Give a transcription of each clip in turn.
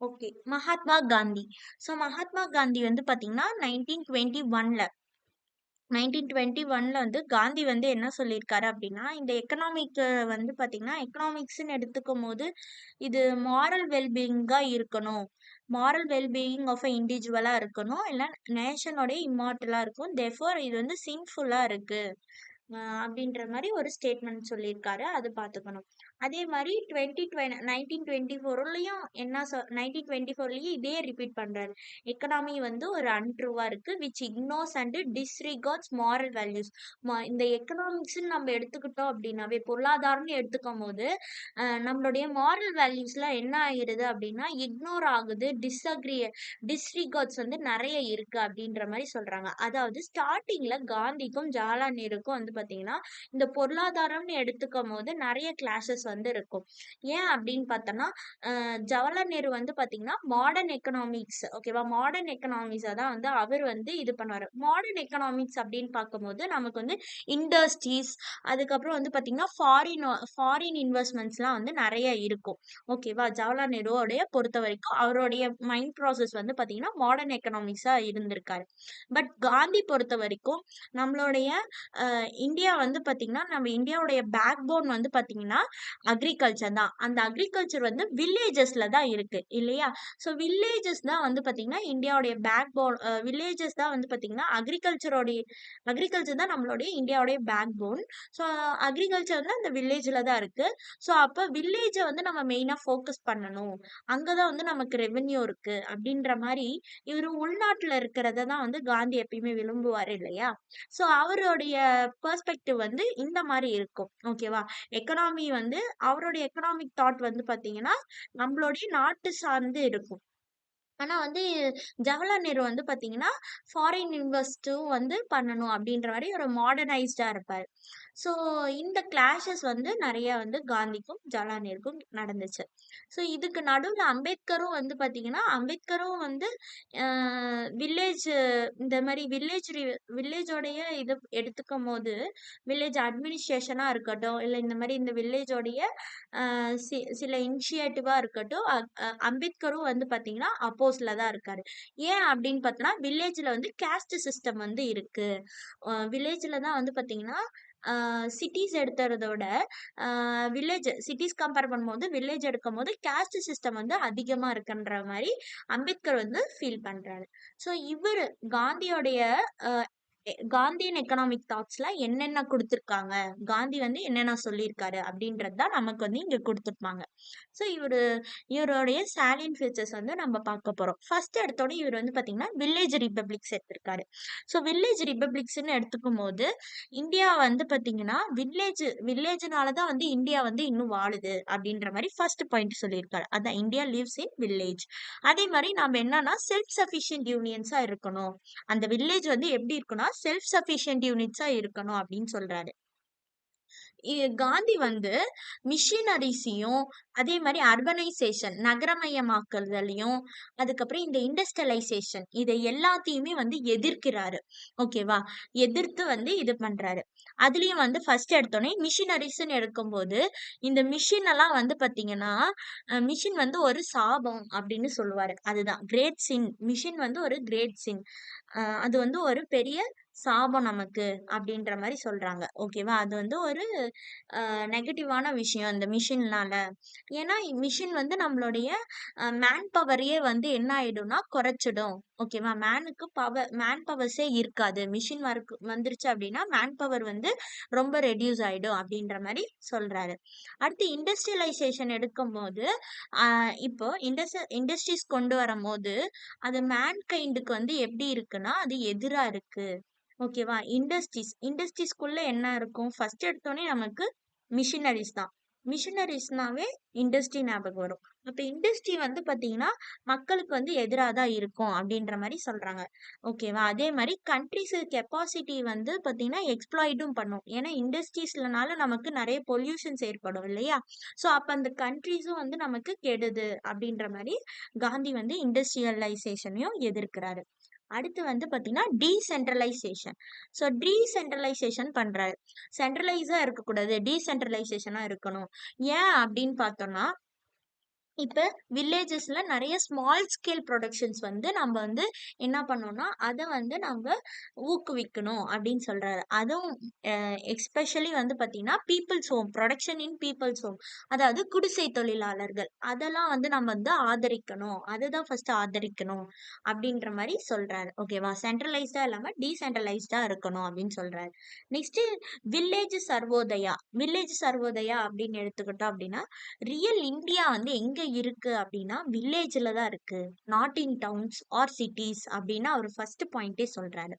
Okay. Mahatma Gandhi. Mahatma Gandhi வந்து பார்த்தீங்கன்னா, 1921ல வந்து காந்தி வந்து என்ன சொல்லியிருக்காரு அப்டின்னா, இந்த எக்கனாமிக் வந்து பார்த்தீங்கன்னா, எக்கனாமிக்ஸ்ன்னு எடுத்துக்கும்போது, இது மாரல் வெல் பீயிங்கா இருக்கணும். Moral well being of a இண்டிவிஜுவலா இருக்கணும். இல்ல நேஷனோட இம்மார்ட்டலா இருக்கும். தேர்ஃபோர் இது வந்து சின்ஃபுல்லா இருக்கு. அப்படின்ற மாரி ஒரு ஸ்டேட்மெண்ட் சொல்லியிருக்காரு. அது பார்த்துக்கணும். அதே மாரி 1924லயும் என்ன 1924லயும் இதே ரிப்பீட் பண்றாரு. எக்கனாமி வந்து ஒரு அன்ட்ரூவா இருக்கு. Which ignores and disregards moral values. இந்த எக்கனாமிக்ஸ்ன்னு நம்ம எடுத்துக்கிட்டோம் அப்படின்னாவே, பொருளாதாரம்னு எடுத்துக்கும்போது, நம்மளுடைய மாரல் வேல்யூஸ்லாம் என்ன ஆயிருது அப்படின்னா, இக்னோர் ஆகுது. டிஸ்ரிகார்ட்ஸ் வந்து நெறைய இருக்கு அப்படின்ற மாரி சொல்றாங்க. அதாவது ஸ்டார்ட்டிங்ல காந்திக்கும், ஜவஹர்லால் நேருக்கும் வந்து பார்த்தீங்கன்னா, இந்த பொருளாதாரம்னு எடுத்துக்கும்போது நெறைய கிளாஷஸ் வந்து இருக்கும். ஏன் அப்படின்னு பார்த்தோம்னா, ஜவஹர்லால் நேரு வந்து பார்த்தீங்கன்னா, மாடர்ன் எக்கனாமிக்ஸ் ஓகேவா? மாடர்ன் எக்கனாமிக்ஸ தான் வந்து அவர் வந்து இது பண்ணுவாரு. மாடர்ன் எக்கனாமிக்ஸ் அப்படின்னு பார்க்கும்போது, நமக்கு வந்து இண்டஸ்ட்ரீஸ், அதுக்கப்புறம் வந்து பார்த்தீங்கன்னா, ஃபாரின் இன்வெஸ்ட்மென்ட்ஸ்லாம் வந்து நெறைய இருக்கும். ஓகேவா? ஜவஹர்லால் நேருவோடைய பொறுத்தவரைக்கும், அவருடைய மைண்ட் ப்ராசஸ் வந்து பார்த்தீங்கன்னா, மாடர்ன் எக்கனாமிக்ஸா இருந்திருக்காரு. பட் காந்தி பொறுத்தவரைக்கும், நம்மளுடைய இந்தியா வந்து பார்த்தீங்கன்னா, நம்ம இந்தியாவுடைய பேக் போன் வந்து பார்த்தீங்கன்னா, அக்ரிகல்ச்சர் தான். அந்த அக்ரிகல்ச்சர் வந்து வில்லேஜஸ்ல தான் இருக்கு இல்லையா? வில்லேஜஸ் தான் வந்து பார்த்தீங்கன்னா, இந்தியாவுடைய பேக் போன் வில்லேஜஸ் தான் வந்து பார்த்தீங்கன்னா, அக்ரிகல்ச்சர் தான் நம்மளுடைய இந்தியாவுடைய பேக் போன். ஸோ அக்ரிகல்ச்சர் வந்து அந்த வில்லேஜ்ல தான் இருக்கு. அப்ப வில்லேஜ வந்து நம்ம மெயினா ஃபோக்கஸ் பண்ணணும். அங்க தான் வந்து நமக்கு ரெவென்யூ இருக்கு அப்படின்ற மாரி, இவரு உள்நாட்டுல இருக்கிறத தான் வந்து காந்தி எப்பயுமே விரும்புவாரு இல்லையா? அவருடைய பெர்ஸ்பெக்டிவ் வந்து இந்த மாரி இருக்கும். ஓகேவா? எக்கனாமி வந்து அவருடைய எக்கனாமிக் தாட் வந்து பார்த்தீங்கன்னா, நம்மளுடைய நாட்டு சார்ந்து இருக்கும். ஆனா வந்து ஜவஹர்லால் நேரு வந்து பார்த்தீங்கன்னா, ஃபாரின் இன்வெஸ்ட்டும் வந்து பண்ணணும் அப்படின்ற மாரி ஒரு மாடர்னைஸ்டா இருப்பாரு. ஸோ இந்த கிளாஷஸ் வந்து நெறைய வந்து காந்திக்கும், ஜவஹர்லால் நேருக்கும் நடந்துச்சு. இதுக்கு நடுவுல அம்பேத்கரும் வந்து பார்த்தீங்கன்னா, அம்பேத்கரும் வந்து அ வில்லேஜ் இந்த மாரி வில்லேஜோடைய இது எடுத்துக்கும்போது, வில்லேஜ் அட்மினிஸ்ட்ரேஷனா இருக்கட்டும், இல்ல இந்த மாரி இந்த வில்லேஜோடைய சில இனிஷியேட்டிவா இருக்கட்டும், அ அ அம்பேத்கரும் வந்து பார்த்தீங்கன்னா, அப்போஸ்ல தான் இருக்காரு. ஏன் அப்படின்னு பார்த்தோம்னா, வில்லேஜ்ல வந்து கேஸ்ட் சிஸ்டம் வந்து இருக்கு. வில்லேஜ்ல தான் வந்து பார்த்தீங்கன்னா, சிட்டீஸ் எடுத்துறத விட, சிட்டீஸ் கம்பேர் பண்ணும்போது, வில்லேஜ் எடுக்கும்போது கேஸ்ட் சிஸ்டம் வந்து அதிகமா இருக்குன்ற மாரி அம்பேத்கர் வந்து ஃபீல் பண்றாரு. இவரு காந்தியோடைய அ காந்தியன் எக்கனாமிக் தாட்ஸ்ல என்னென்ன குடுத்திருக்காங்க? காந்தி வந்து என்னென்ன சொல்லியிருக்காரு? அப்படின்றது தான் நமக்கு வந்து இங்க குடுத்திருப்பாங்க. இவருடைய சாலியன்ட் ஃபீச்சர்ஸ் வந்து நம்ம பார்க்க போறோம். ஃபர்ஸ்ட் எடுத்தோனே இவர் வந்து பார்த்தீங்கன்னா, வில்லேஜ் ரிபப்ளிக்ஸ் எடுத்திருக்காரு. வில்லேஜ் ரிபப்ளிக்ஸ்ன்னு எடுத்துக்கும்போது, இந்தியா வந்து பார்த்தீங்கன்னா, வில்லேஜ்னால தான் வந்து இந்தியா வந்து இன்னும் வாழுது அப்படின்ற மாரி ஃபர்ஸ்ட் பாயிண்ட் சொல்லியிருக்காரு. அதான் இந்தியா லிவ்ஸ் இன் வில்லேஜ். அதே மாரி நாம என்னன்னா, செல்ஃப் சஃபிஷியன்ட் யூனியன்ஸா இருக்கணும். அந்த வில்லேஜ் வந்து எப்படி இருக்குன்னா, செல்ஃப் சஃபிஷியன்ட் யூனிட்ஸா இருக்கணும் அப்படின்னு சொல்றாரு. காந்தி வந்து மிஷினரிஸையும், அதே மாரி அர்பனைசேஷன் நகரமயமாக்குதலையும், அதுக்கப்புறம் இந்த இண்டஸ்ட்ரியலைசேஷன் இதை எல்லாத்தையுமே வந்து எதிர்க்கிறாரு. ஓகேவா? எதிர்த்து வந்து இது பண்றாரு. அதுலயும் வந்து ஃபர்ஸ்ட் எடுத்தோனே மிஷினரிஸ்ன்னு எடுக்கும்போது, இந்த மிஷின் எல்லாம் வந்து பார்த்தீங்கன்னா, மிஷின் வந்து ஒரு சாபம் அப்படின்னு சொல்லுவாரு. அதுதான் கிரேட் சின். மிஷின் வந்து ஒரு கிரேட் சின். அது வந்து ஒரு பெரிய சாபம் நமக்கு அப்படின்ற மாரி சொல்றாங்க. ஓகேவா? அது வந்து ஒரு நெகட்டிவான விஷயம் இந்த மிஷின்னால. ஏன்னா, மிஷின் வந்து நம்மளுடைய மேன் பவரையே வந்து என்ன ஆயிடும்னா குறைச்சிடும். ஓகேவா? மேன் பவர்ஸே இருக்காது. மிஷின் ஒர்க் வந்துருச்சு அப்படின்னா, மேன் பவர் வந்து ரொம்ப ரெட்யூஸ் ஆயிடும் அப்படின்ற மாரி சொல்றாரு. அடுத்து இண்டஸ்ட்ரியலைசேஷன் எடுக்கும்போது, அ இப்போ இண்டஸ்ட்ரீஸ் கொண்டு வரம்போது, அது மேன்கைண்டுக்கு வந்து எப்படி இருக்குன்னா, அது எதிரா இருக்கு. ஓகேவா? இண்டஸ்ட்ரீஸ்க்குள்ள என்ன இருக்கும்? ஃபர்ஸ்ட் எடுத்தோனே நமக்கு மிஷினரிஸ் தான். மிஷினரிஸ்னாவே இண்டஸ்ட்ரி ஞாபகம் வரும். அப்ப இண்டஸ்ட்ரி வந்து பார்த்தீங்கன்னா, மக்களுக்கு வந்து எதிரா தான் இருக்கும் அப்டின்ற மாரி சொல்றாங்க. ஓகேவா? அதே மாரி கண்ட்ரிஸ் கெப்பாசிட்டி வந்து பார்த்தீங்கன்னா, எக்ஸ்ப்ளாய்ட்டும் பண்ணும். ஏன்னா இண்டஸ்ட்ரீஸ்லனால நமக்கு நெறைய பொல்யூஷன்ஸ் ஏற்படும் இல்லையா? அப்ப அந்த கண்ட்ரீஸும் வந்து நமக்கு கெடுது அப்டின்ற மாரி காந்தி வந்து இண்டஸ்ட்ரியலைசேஷனையும் எதிர்க்கிறாரு. அடுத்து வந்து பார்த்தீங்கன்னா, டீசென்ட்ரலைசேஷன். டீசென்ட்ரலைசேஷன் பண்றாரு. சென்ட்ரலைஸா இருக்கக்கூடாது. டீசென்ட்ரலைசேஷனா இருக்கணும். ஏன் அப்படின்னு பார்த்தோம்னா, இப்ப வில்லேஜஸ்ல நிறைய ஸ்மால் ஸ்கேல் ப்ரொடக்ஷன்ஸ் வந்து நம்ம வந்து என்ன பண்ணோம்னா அதை வந்து நம்ம ஊக்குவிக்கணும் அப்படின்னு சொல்றாரு. அதுவும் எஸ்பெஷலி வந்து பாத்தீங்கன்னா peoples home production in peoples home, அதாவது குடிசை தொழிலாளர்கள், அதெல்லாம் வந்து நம்ம வந்து ஆதரிக்கணும், அதுதான் ஃபர்ஸ்ட் ஆதரிக்கணும் அப்படின்ற மாதிரி சொல்றாரு. ஓகேவா, சென்ட்ரலைஸ்டா இல்லாம டீசென்ட்ரலைஸ்டா இருக்கணும் அப்படின்னு சொல்றாரு. Next village Sarvodaya. Village Sarvodaya அப்படின்னு எடுத்துக்கிட்டோம் அப்படின்னா ரியல் இந்தியா வந்து எங்க இருக்கு அப்படின்னா வில்லேஜ்ல தான் இருக்கு, not in towns or cities அப்படின்னு அவர் ஃபர்ஸ்ட் பாயிண்டே சொல்றாரு.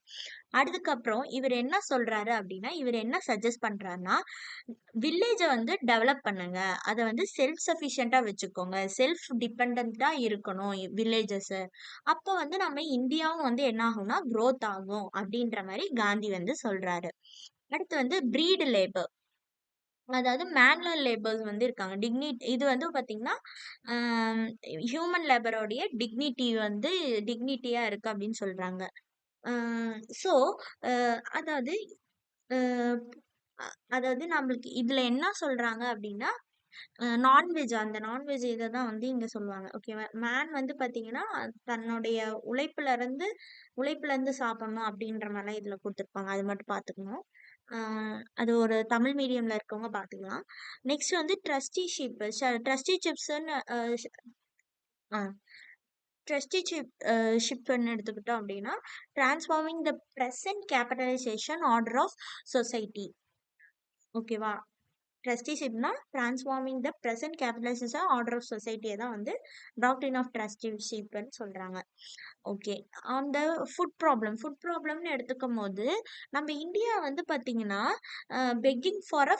அதுக்கப்புறம் இவர் என்ன சொல்றாரு அப்படின்னா, இவர் என்ன சஜஸ்ட் பண்றாருன்னா, வில்லேஜை வந்து டெவலப் பண்ணுங்க, அதை வந்து செல்ஃப் சஃபிஷியண்டா வச்சுக்கோங்க, செல்ஃப் டிபெண்டா இருக்கணும் வில்லேஜஸ். அப்போ வந்து நம்ம இந்தியாவும் வந்து என்ன ஆகும்னா growth ஆகும் அப்படின்ற மாதிரி காந்தி வந்து சொல்றாரு. அடுத்து வந்து பிரீடு லேபர், அதாவது மேனுவல் லேபர்ஸ் வந்து இருக்காங்க. இது வந்து பாத்தீங்கன்னா ஹியூமன் லேபரோடைய டிக்னிட்டியா இருக்கு அப்படின்னு சொல்றாங்க. ஸோ அதாவது அஹ் அதாவது நம்மளுக்கு இதுல என்ன சொல்றாங்க அப்படின்னா, நான்வெஜ், அந்த நான்வெஜ் இதை தான் வந்து இங்க சொல்லுவாங்க. ஓகேவா, மேன் வந்து பாத்தீங்கன்னா தன்னுடைய உழைப்புல இருந்து சாப்பிடணும் அப்படின்ற மாதிரிலாம் இதுல கொடுத்துருப்பாங்க, அது மட்டும் பாத்துக்கணும். அது ஒரு தமிழ் மீடியம்ல இருக்கவங்க பாத்துக்கலாம். நெக்ஸ்ட் வந்து ட்ரஸ்டிஷிப். ட்ரஸ்டிஷிப்ஸ்ன்னு ட்ரஸ்டிஷிப்னு எடுத்துக்கிட்டோம் அப்படின்னா transforming the present capitalisation order of society. ஓகேவா, ட்ரஸ்டிஷிப்னா transforming the present capitalisation order of சொசைட்டியை தான் வந்து டாக்டரின் ஆஃப் ட்ரஸ்டிஷிப்னு சொல்றாங்க. ஓகே, அந்த ஃபுட் ப்ராப்ளம்னு எடுத்துக்கும் போது நம்ம இந்தியா வந்து பாத்தீங்கன்னா begging for a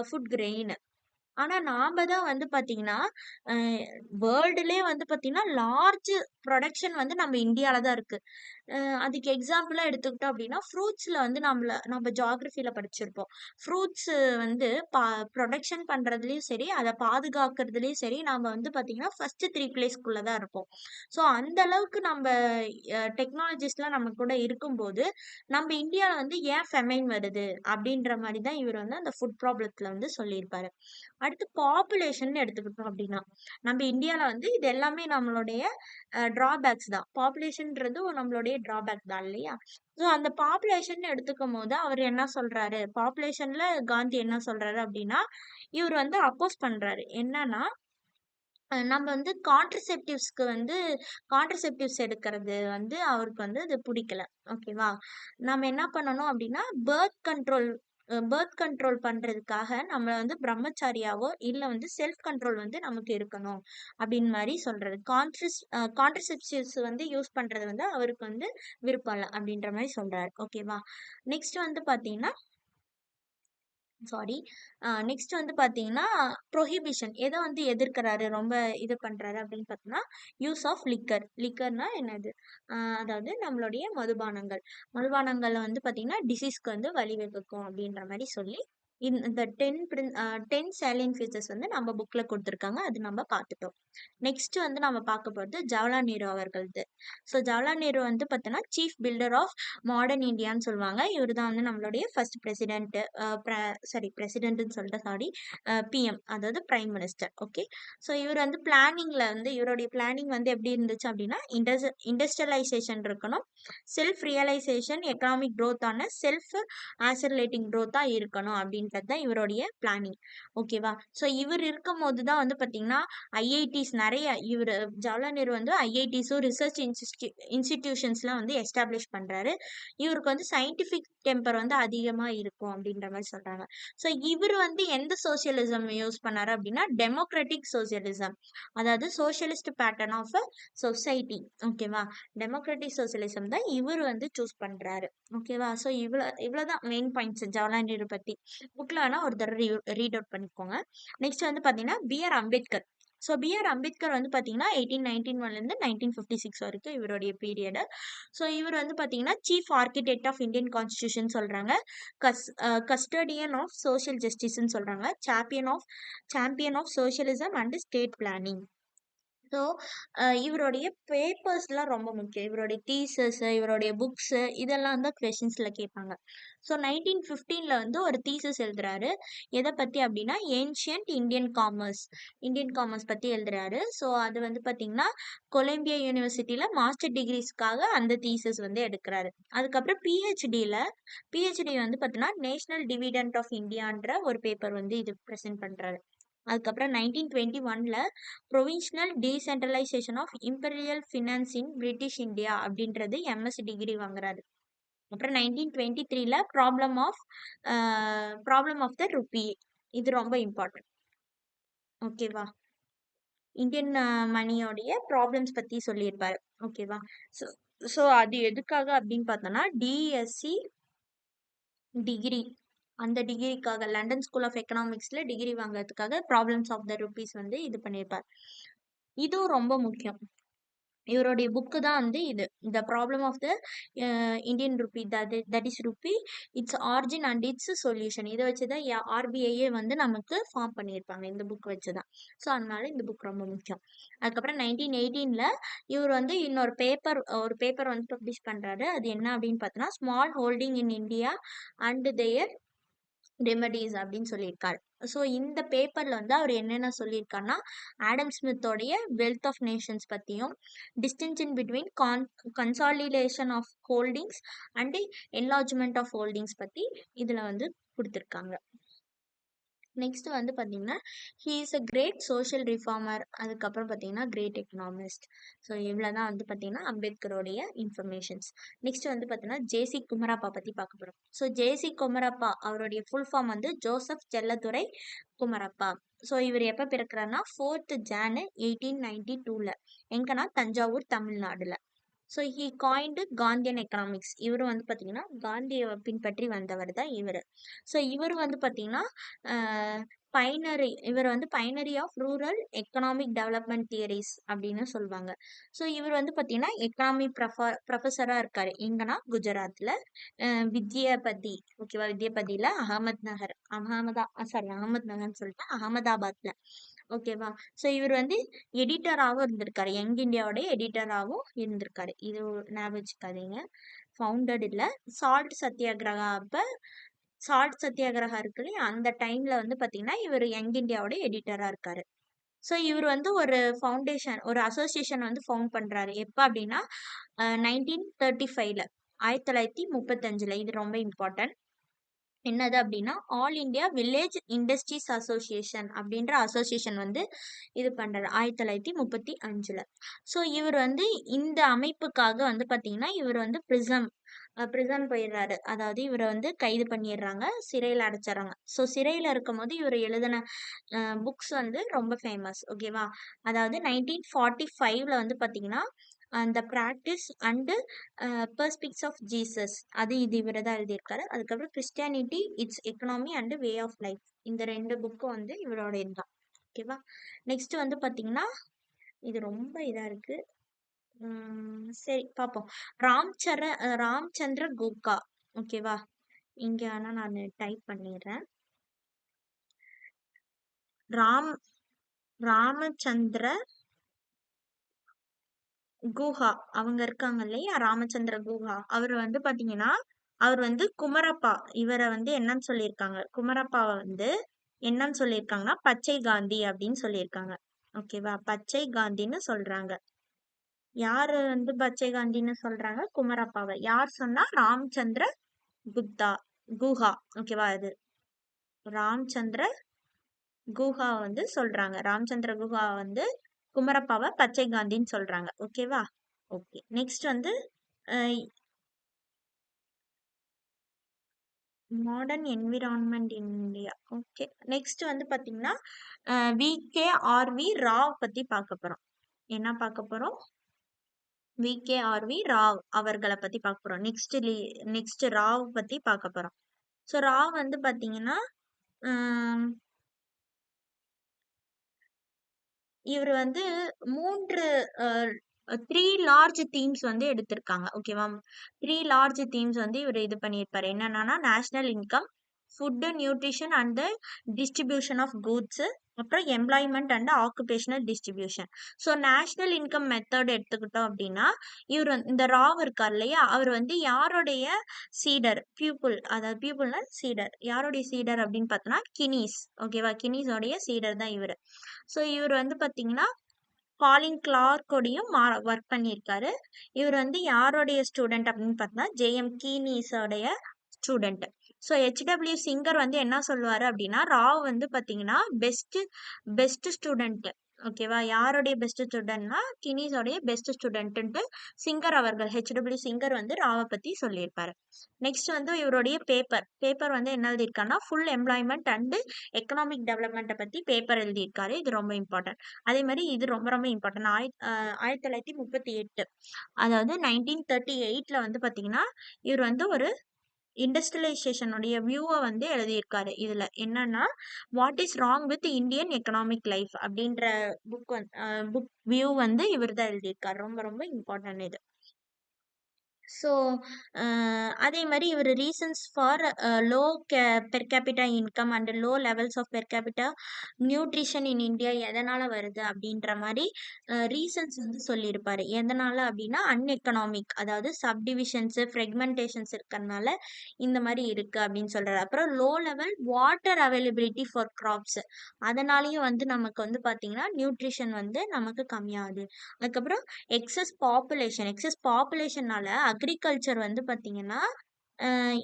food grain. ஆனா நாம தான் வந்து பாத்தீங்கன்னா வேர்ல்டுலயே வந்து பாத்தீங்கன்னா லார்ஜ் ப்ரொடக்ஷன் வந்து நம்ம இந்தியால தான் இருக்கு. அதுக்கு எக்ஸாம்பிளா எடுத்துக்கிட்டோம் அப்படின்னா ஃப்ரூட்ஸ்ல வந்து நம்ம ஜியாகிரபில படிச்சிருப்போம். ஃப்ரூட்ஸ் வந்து ப்ரொடக்ஷன் பண்றதுலயும் சரி, அதை பாதுகாக்கிறதுலயும் சரி, நாம வந்து பாத்தீங்கன்னா ஃபர்ஸ்ட் 3 பிளேஸ்க்குள்ள தான் இருப்போம். ஸோ அந்த அளவுக்கு நம்ம டெக்னாலஜிஸ்லாம் நம்ம கூட இருக்கும்போது நம்ம இந்தியாவில் வந்து ஏன் ஃபெமைன் வருது அப்படின்ற மாதிரி தான் இவர் வந்து அந்த ஃபுட் ப்ராப்ளத்தில் வந்து சொல்லியிருப்பாரு. அடுத்து பாப்புலேஷன் எடுத்துக்கிட்டோம் அப்படின்னா நம்ம இந்தியாவில் வந்து இது எல்லாமே நம்மளுடைய டிராபேக்ஸ் தான். பாப்புலேஷன்ன்றது நம்மளுடைய டிராபேக் தான் இல்லையா? ஸோ அந்த பாப்புலேஷன் எடுத்துக்கும் போது அவர் என்ன சொல்றாரு, பாப்புலேஷன்ல காந்தி என்ன சொல்றாரு அப்படின்னா, இவர் வந்து அப்போஸ் பண்றாரு என்னன்னா, நம்ம வந்து கான்ட்ரசெப்டிவ்ஸ் எடுக்கிறது வந்து அவருக்கு வந்து அது பிடிக்கல. ஓகேவா, நம்ம என்ன பண்ணணும் அப்படின்னா பர்த் கண்ட்ரோல் பண்றதுக்காக நம்ம வந்து பிரம்மச்சாரியாவோ இல்ல வந்து செல்ஃப் கண்ட்ரோல் வந்து நமக்கு இருக்கணும் அப்படின்னு மாதிரி சொல்றது. கான்ட்ரசெப்டிவ்ஸ் வந்து யூஸ் பண்றது வந்து அவருக்கு வந்து விருப்பம் இல்லை அப்படின்ற மாதிரி சொல்றாரு. ஓகேவா, நெக்ஸ்ட் வந்து பாத்தீங்கன்னா சாரி நெக்ஸ்ட் வந்து பாத்தீங்கன்னா ப்ரொஹிபிஷன் எதை வந்து எதிர்க்கிறாரு, ரொம்ப இது பண்றாரு அப்படின்னு பார்த்தோம்னா யூஸ் ஆஃப் லிக்கர்னா என்னது, அதாவது நம்மளுடைய மதுபானங்கள்ல வந்து பாத்தீங்கன்னா டிசீஸ்க்கு வந்து வழிவகுக்கும் அப்படின்ற மாதிரி சொல்லி இந்த 10 சேலியன் ஃபீச்சர்ஸ் வந்து நம்ம புக்ல கொடுத்துருக்காங்க, அது நம்ம பார்த்துட்டோம். நெக்ஸ்ட் வந்து நம்ம பார்க்க போகிறது ஜவஹர்லால் நேரு அவர்களது. ஸோ ஜவஹர்லால் நேரு வந்து பார்த்தோன்னா சீஃப் பில்டர் ஆஃப் மாடர்ன் இந்தியான்னு சொல்லுவாங்க. இவர் தான் வந்து நம்மளுடைய ஃபர்ஸ்ட் பிரசிடென்ட்னு சொல்லிட்டு சாரி பிஎம், அதாவது பிரைம் மினிஸ்டர். ஓகே, ஸோ இவர் வந்து இவருடைய பிளானிங் வந்து எப்படி இருந்துச்சு அப்படின்னா, இண்டஸ்ட்ரியலைசேஷன் இருக்கணும், செல்ஃப் ரியலைசேஷன், எக்கனாமிக் growth ஆன செல்ஃப் ஆசர்லேட்டிங் growth-ஆ இருக்கணும் அப்படின்றது தான் இவருடைய பிளானிங். ஓகேவா, ஸோ இவர் இருக்கும் போது தான் வந்து பார்த்தீங்கன்னா ஐஐடிஸ் நிறைய ஜவஹர்லால் நேரு வந்து ஐஐடிஸும் ரிசர்ச் இன்ஸ்டிடியூஷன்ஸ்லாம் வந்து எஸ்டாப்ளிஷ் பண்றாரு. இவருக்கு வந்து சயின்டிஃபிக் டெம்பர் வந்து அதிகமா இருக்கும் அப்படின்ற மாதிரி சொல்றாங்க. ஸோ இவர் வந்து எந்த சோசியலிசம் யூஸ் பண்ணாரு அப்படின்னா டெமோக்ராட்டிக் சோசியலிசம், அதாவது socialist pattern of a society. ஓகேவா, டெமோக்ராட்டிக் சோசியலிசம் தான் இவர் வந்து சூஸ் பண்றாரு. ஓகேவா, ஸோ இவ்வளவுதான் மெயின் பாயிண்ட்ஸ் ஜவஹர்லால் நேரு பத்தி. புக்ல வேணா ஒரு தடவை ரீட் அவுட் பண்ணிக்கோங்க. நெக்ஸ்ட் வந்து பாத்தீங்கன்னா BR Ambedkar. So BR Ambedkar வந்து பார்த்தீங்கன்னா 1891லேருந்து 1956 வரைக்கும் இவருடைய பீரியடு. ஸோ இவர் வந்து பார்த்தீங்கன்னா chief architect of Indian constitution சொல்கிறாங்க, கஸ்டடியன் ஆஃப் சோஷியல் ஜஸ்டிஸ்ன்னு சொல்கிறாங்க, champion of socialism and state planning. So இவருடைய பேப்பர்ஸ்லாம் ரொம்ப முக்கியம். இவருடைய தீசஸ், இவருடைய புக்ஸ் இதெல்லாம் தான் கொஸ்டின்ஸ்ல கேட்பாங்க. ஸோ 1915ல வந்து ஒரு தீசஸ் எழுதுறாரு. எதை பத்தி அப்படின்னா ஏன்ஷியன்ட் இந்தியன் காமர்ஸ் பத்தி எழுதுறாரு. ஸோ அது வந்து பாத்தீங்கன்னா கொலம்பியா யூனிவர்சிட்டியில மாஸ்டர் டிகிரிஸ்க்காக அந்த தீசஸ் வந்து எடுக்கிறாரு. அதுக்கப்புறம் பிஹெச்டி வந்து பாத்தீங்கன்னா நேஷனல் டிவிடெண்ட் ஆஃப் இந்தியான்ற ஒரு பேப்பர் வந்து இது ப்ரெசென்ட் பண்றாரு. அதுக்கப்புறம் 1921ல provincial decentralisation of imperial finance in British India அப்படின்றது எம்எஸ்சி டிகிரி வாங்குறாரு. அப்புறம் 1923ல ப்ராப்ளம் ஆஃப் த ருப்பி, இது ரொம்ப இம்பார்ட்டன்ட். ஓகேவா, இந்தியன் மணியோடைய ப்ராப்ளம்ஸ் பத்தி சொல்லியிருப்பாரு. ஓகேவா, ஸோ ஸோ அது எதுக்காக அப்படின்னு பார்த்தோம்னா டிஎஸ்சி டிகிரி, அந்த டிகிரிக்காக லண்டன் ஸ்கூல் ஆஃப் எக்கனாமிக்ஸ்ல டிகிரி வாங்குறதுக்காக ப்ராப்ளம்ஸ் ஆஃப் த ருப்பீஸ் வந்து இது பண்ணியிருப்பார். இதுவும் ரொம்ப முக்கியம். இவருடைய புக்கு தான் வந்து இது the problem of the Indian rupee, that is rupee, its origin and its solution. இதை வச்சுதான் ஆர்பிஐயே வந்து நமக்கு ஃபார்ம் பண்ணியிருப்பாங்க இந்த புக் வச்சுதான். ஸோ அதனால இந்த புக் ரொம்ப முக்கியம். அதுக்கப்புறம் 1918ல இவர் வந்து ஒரு பேப்பர் வந்து பப்ளிஷ் பண்றாரு. அது என்ன அப்படின்னு பார்த்தோன்னா small holding in India and their remedies அப்படின்னு சொல்லியிருக்காரு. ஸோ இந்த பேப்பர்ல வந்து அவர் என்னென்ன சொல்லியிருக்காருன்னா ஆடம் ஸ்மித்தோடைய வெல்த் ஆஃப் நேஷன்ஸ் பற்றியும் distinction between consolidation of holdings and enlargement of holdings பற்றி இதில் வந்து கொடுத்துருக்காங்க. நெக்ஸ்ட் வந்து பார்த்தீங்கன்னா he is a great social reformer, அதுக்கப்புறம் பார்த்தீங்கன்னா கிரேட் எக்கனாமிஸ்ட். ஸோ இவ்வளோதான் வந்து பார்த்தீங்கன்னா அம்பேத்கருடைய இன்ஃபர்மேஷன்ஸ். நெக்ஸ்ட் வந்து பார்த்தீங்கன்னா ஜேசி குமரப்பா பற்றி பார்க்க போகிறோம். ஸோ ஜேசி குமரப்பா அவருடைய ஃபுல் ஃபார்ம் வந்து ஜோசப் செல்லத்துரை குமரப்பா. ஸோ இவர் எப்போ பிறக்கிறாருன்னா 4th Jan 1892ல, எங்கன்னா தஞ்சாவூர் தமிழ்நாடுல. So he coined Gandhian economics. இவர் வந்து பார்த்தீங்கன்னா காந்தியை பின்பற்றி வந்தவர் தான் இவர். ஸோ இவர் வந்து பார்த்தீங்கன்னா இவர் வந்து binary of rural economic development theories அப்படின்னு சொல்லுவாங்க. ஸோ இவர் வந்து பார்த்தீங்கன்னா எக்கனாமி ப்ரொஃபஸராக இருக்காரு. எங்கன்னா குஜராத்தில் வித்யாபதி, ஓகேவா, வித்யாபதியில் அகமத் நகர்னு சொல்லிட்டு அகமதாபாத்தில். ஓகேவா, ஸோ இவர் வந்து எடிட்டராகவும் இருந்திருக்காரு, யங் இந்தியாவோட எடிட்டராகவும் இருந்திருக்காரு. இது ஞாபகம் வச்சுக்காதீங்க. ஃபவுண்டட் இல்லை, சால்ட் சத்தியாகிரகா இருக்கு இல்லையா, அந்த டைம்ல வந்து பார்த்தீங்கன்னா இவர் யங் இந்தியாவோட எடிட்டராக இருக்காரு. ஸோ இவர் வந்து ஒரு அசோசியேஷன் வந்து ஃபவுண்ட் பண்றாரு. எப்போ அப்படின்னா 1935ல, 1935ல. இது ரொம்ப இம்பார்ட்டன்ட். என்னது அப்படின்னா all India village industries association அப்படின்ற அசோசியேஷன் வந்து இது பண்றாரு 1935ல. ஸோ இவர் வந்து இந்த அமைப்புக்காக வந்து பார்த்தீங்கன்னா இவர் வந்து பிரிசன் போயிடுறாரு. அதாவது இவரை வந்து கைது பண்ணிடுறாங்க, சிறையில் அடைச்சிடறாங்க. ஸோ சிறையில் இருக்கும் போது இவர் எழுதின புக்ஸ் வந்து ரொம்ப ஃபேமஸ். ஓகேவா, அதாவது 1945ல வந்து பார்த்தீங்கன்னா அந்த practice and perspectives of Jesus, இது இவர் தான் எழுதியிருக்காரு. அதுக்கப்புறம் Christianity, its economy and way of life, இந்த 2 புக்கும் வந்து இவரோட இதுதான். ஓகேவா, நெக்ஸ்ட் வந்து பார்த்தீங்கன்னா இது ரொம்ப இதாக இருக்கு. சரி பார்ப்போம். ராம்சந்திர குஹா. ஓகேவா, இங்கே ஆனால் நான் டைப் பண்ணிடுறேன். ராமச்சந்திர குஹா அவங்க இருக்காங்க இல்லையா, ராமச்சந்திர குஹா. அவர் வந்து பாத்தீங்கன்னா அவர் வந்து குமரப்பா, இவரை வந்து என்னன்னு சொல்லியிருக்காங்க, குமரப்பாவை வந்து என்னன்னு சொல்லியிருக்காங்கன்னா பச்சை காந்தி அப்படின்னு சொல்லியிருக்காங்க. ஓகேவா, பச்சை காந்தின்னு சொல்றாங்க. யாரு வந்து பச்சை காந்தின்னு சொல்றாங்க? குமரப்பாவை. யார் சொன்னா? ராமச்சந்திர குஹா. ஓகேவா, இது ராமச்சந்திர குஹா வந்து சொல்றாங்க. ராமச்சந்திர குஹா வந்து குமரப்பாவை பச்சை காந்தின்னு சொல்றாங்க. ஓகேவா, ஓகே. நெக்ஸ்ட் வந்து modern environment in India. Okay, next வந்து பார்த்தீங்கன்னா விகேஆர்வி ராவ் பற்றி பார்க்க போகிறோம். என்ன பார்க்க போகிறோம்? விகேஆர்வி ராவ் அவர்களை பற்றி பார்க்க போகிறோம். நெக்ஸ்ட் ராவ் பற்றி பார்க்க போகிறோம். ஸோ ராவ் வந்து பார்த்தீங்கன்னா இவர் வந்து 3 லார்ஜ் தீம்ஸ் வந்து எடுத்திருக்காங்க. ஓகேவா, 3 லார்ஜ் தீம்ஸ் வந்து இவர் இது பண்ணியிருப்பாரு. என்னன்னா national income, food, nutrition and the distribution of goods, அப்புறம் employment and occupational distribution. So national income method எடுத்துக்கிட்டோம் அப்படின்னா, இவர் இந்த ராவ் இருக்கார் இல்லையா, அவர் வந்து யாருடைய சீடர், பியூப்புள், அதாவது பியூப்புள்னா சீடர், யாருடைய சீடர் அப்படின்னு பார்த்தோம்னா கினீஸ். ஓகேவா, கினீஸோடைய சீடர் தான் இவர். ஸோ இவர் வந்து பார்த்தீங்கன்னா காலின் கிளார்க்கோடையும் ஒர்க் பண்ணியிருக்காரு. இவர் வந்து யாருடைய ஸ்டூடெண்ட் அப்படின்னு பார்த்தா ஜேஎம் கீனீஸோடைய ஸ்டூடெண்ட். ஸோ ஹெச்டபிள்யூ சிங்கர் வந்து என்ன சொல்லுவாரு அப்படின்னா, ராவ் வந்து பார்த்தீங்கன்னா பெஸ்ட் ஸ்டூடெண்ட். ஓகேவா, யாருடைய பெஸ்ட் ஸ்டூடெண்ட்னா கினீஸோடைய பெஸ்ட் ஸ்டூடெண்ட்டு சிங்கர் அவர்கள், ஹெச்டபிள்யூ சிங்கர் வந்து ராவை பற்றி சொல்லியிருப்பாரு. நெக்ஸ்ட் வந்து இவருடைய பேப்பர் வந்து என்ன எழுதியிருக்காருன்னா ஃபுல் எம்ப்ளாய்மெண்ட் அண்ட் எக்கனாமிக் டெவலப்மெண்ட்டை பற்றி பேப்பர் எழுதியிருக்காரு. இது ரொம்ப இம்பார்ட்டன்ட். அதே மாதிரி இது ரொம்ப ரொம்ப இம்பார்ட்டன்ட். 1938, அதாவது 1938ல வந்து பார்த்தீங்கன்னா இவர் வந்து ஒரு இண்டஸ்ட்ரியலைசேஷனுடைய வியூவை வந்து எழுதியிருக்காரு. இதுல என்னன்னா what is wrong with Indian economic life அப்படின்ற புக் வியூ வந்து இவர் தான் எழுதியிருக்காரு. ரொம்ப ரொம்ப இம்பார்ட்டன்ட் இது. ஸோ அதே மாதிரி இவர் reasons for low per capita income and low levels of per capita nutrition in India எதனால் வருது அப்படின்ற மாதிரி ரீசன்ஸ் வந்து சொல்லியிருப்பாரு. எதனால் அப்படின்னா அன்எக்கனாமிக், அதாவது சப்டிவிஷன்ஸு ஃப்ரெக்மெண்டேஷன்ஸ் இருக்கிறதுனால இந்த மாதிரி இருக்குது அப்படின்னு சொல்கிறாரு. அப்புறம் low level water availability for crops, அதனாலேயும் வந்து நமக்கு வந்து பார்த்திங்கன்னா நியூட்ரிஷன் வந்து நமக்கு கம்மியாகுது. அதுக்கப்புறம் எக்ஸஸ் பாப்புலேஷன்னால அக்ரிகல்ச்சர் வந்து பார்த்தீங்கன்னா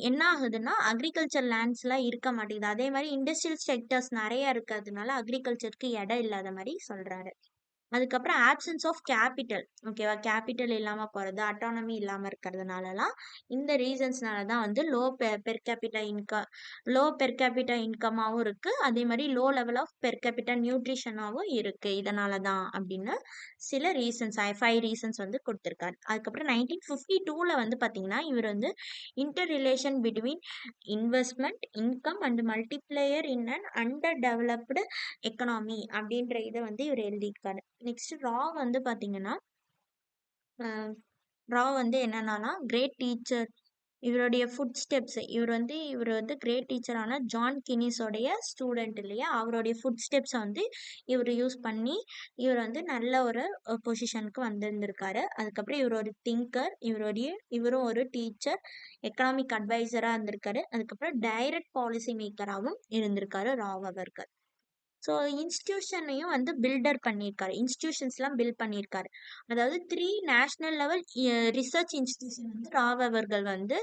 என்ன ஆகுதுன்னா அக்ரிகல்ச்சர் லேண்ட்ஸ்லாம் இருக்க மாட்டேங்குது. அதே மாதிரி இண்டஸ்ட்ரியல் செக்டர்ஸ் நிறைய இருக்கிறதுனால அக்ரிகல்ச்சருக்கு இடம் இல்லாத மாதிரி சொல்றாரு. அதுக்கப்புறம் ஆப்சன்ஸ் ஆஃப் கேபிட்டல். ஓகேவா, கேபிட்டல் இல்லாமல் போகிறது, அட்டானமி இல்லாமல் இருக்கிறதுனாலலாம் இந்த ரீசன்ஸ்னால தான் வந்து லோ பெர் கேபிட்டா இன்கமாகவும் இருக்குது. அதே மாதிரி low level of per capita நியூட்ரிஷனாகவும் இருக்குது. இதனால தான் அப்படின்னு சில ரீசன்ஸ் 5 ரீசன்ஸ் வந்து கொடுத்துருக்காரு. அதுக்கப்புறம் 1952ல் வந்து பார்த்தீங்கன்னா இவர் வந்து inter relation between investment, income and multiplayer in and under developed economy அப்படின்ற இதை வந்து இவர் எழுதியிருக்காரு. நெக்ஸ்ட் ரா வந்து என்னன்னா கிரேட் டீச்சர். இவருடைய ஃபுட் ஸ்டெப்ஸ், இவர் வந்து கிரேட் டீச்சரான ஜான் கினிஸோடைய ஸ்டூடெண்ட் இல்லையா, அவருடைய ஃபுட் ஸ்டெப்ஸை வந்து இவர் யூஸ் பண்ணி இவர் வந்து நல்ல ஒரு பொசிஷனுக்கு வந்திருந்திருக்காரு. அதுக்கப்புறம் இவர் ஒரு திங்கர், இவரும் ஒரு டீச்சர், எக்கனாமிக் அட்வைசராக இருந்திருக்காரு. அதுக்கப்புறம் டைரக்ட் பாலிசி மேக்கராகவும் இருந்திருக்காரு ராவ் அவர்கள். ஸோ இன்ஸ்டியூஷனையும் வந்து இன்ஸ்டியூஷன்ஸ்லாம் பில்ட் பண்ணியிருக்காரு. அதாவது 3 நேஷ்னல் லெவல் ரிசர்ச் இன்ஸ்டியூஷன் வந்து ராவ் அவர்கள் வந்து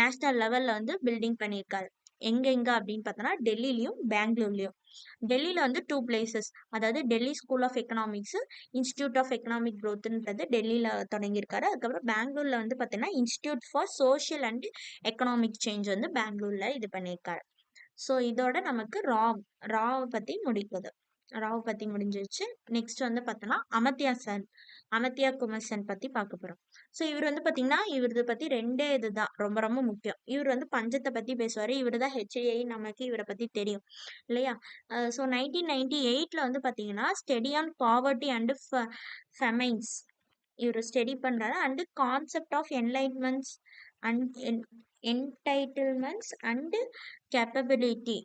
நேஷ்னல் லெவலில் வந்து பில்டிங் பண்ணியிருக்காரு. எங்க அப்படின்னு பார்த்தோன்னா டெல்லிலையும் பெங்களூர்லையும். டெல்லியில் வந்து 2 பிளேசஸ், அதாவது Delhi school of economics, institute of economic க்ரோத்ன்றது டெல்லியில் தொடங்கியிருக்காரு. அதுக்கப்புறம் பெங்களூரில் வந்து பார்த்தீங்கன்னா institute for social and economic change வந்து பெங்களூரில் இது பண்ணியிருக்காரு. ஸோ இதோட நமக்கு ராவை பற்றி முடிஞ்சிருச்சு. நெக்ஸ்ட் வந்து பார்த்தோன்னா அமர்த்தியா குமார் சென் பற்றி பார்க்க போகிறோம். ஸோ இவர் வந்து பார்த்தீங்கன்னா இவரது பற்றி 2 இதுதான் ரொம்ப ரொம்ப முக்கியம். இவர் வந்து பஞ்சத்தை பற்றி பேசுவார். இவர் தான் ஹெச்ஏஐ, நமக்கு இவரை பற்றி தெரியும் இல்லையா. ஸோ 1998ல் வந்து பார்த்தீங்கன்னா study on poverty and famines இவர் ஸ்டடி பண்ணுறாரு. And concept of entitlements and entitlements and capability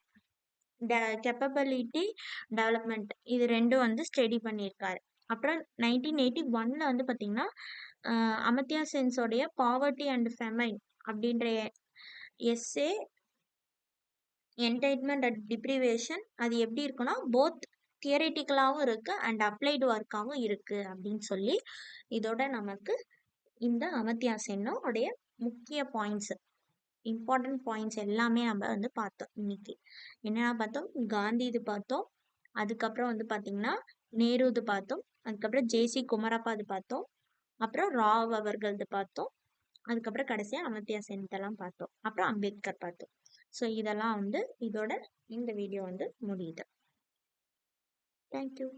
development, இது ரெண்டும் வந்து ஸ்டடி பண்ணியிருக்காரு. அப்புறம் 1981ல் வந்து பார்த்தீங்கன்னா அமர்த்தியா சென்ஸோடைய பாவர்ட்டி அண்ட் ஃபெமைன் அப்படின்ற எஸ்ஏ என்டைட்மெண்ட் அண்ட் டிப்ரிவேஷன், அது எப்படி இருக்குன்னா போத் தியரிட்டிக்கலாகவும் இருக்குது அண்ட் அப்ளைடு ஒர்க்காகவும் இருக்குது அப்படின்னு சொல்லி இதோட நமக்கு இந்த அமர்த்தியா சென்னோடைய முக்கிய இம்பார்ட்டன்ட் பாயிண்ட்ஸ் எல்லாமே நம்ம வந்து பார்த்தோம். இன்னைக்கு என்னென்ன பார்த்தோம், காந்தி இது பார்த்தோம், அதுக்கப்புறம் வந்து பார்த்தீங்கன்னா நேரு இது பார்த்தோம், அதுக்கப்புறம் ஜேசி குமரப்பா இது பார்த்தோம், அப்புறம் ராவ் அவர்களது பார்த்தோம், அதுக்கப்புறம் கடைசியாக அமர்த்தியா சென் இதெல்லாம் பார்த்தோம், அப்புறம் அம்பேத்கர் பார்த்தோம். ஸோ இதெல்லாம் வந்து இதோட இந்த வீடியோ வந்து முடியுது. தேங்க்யூ.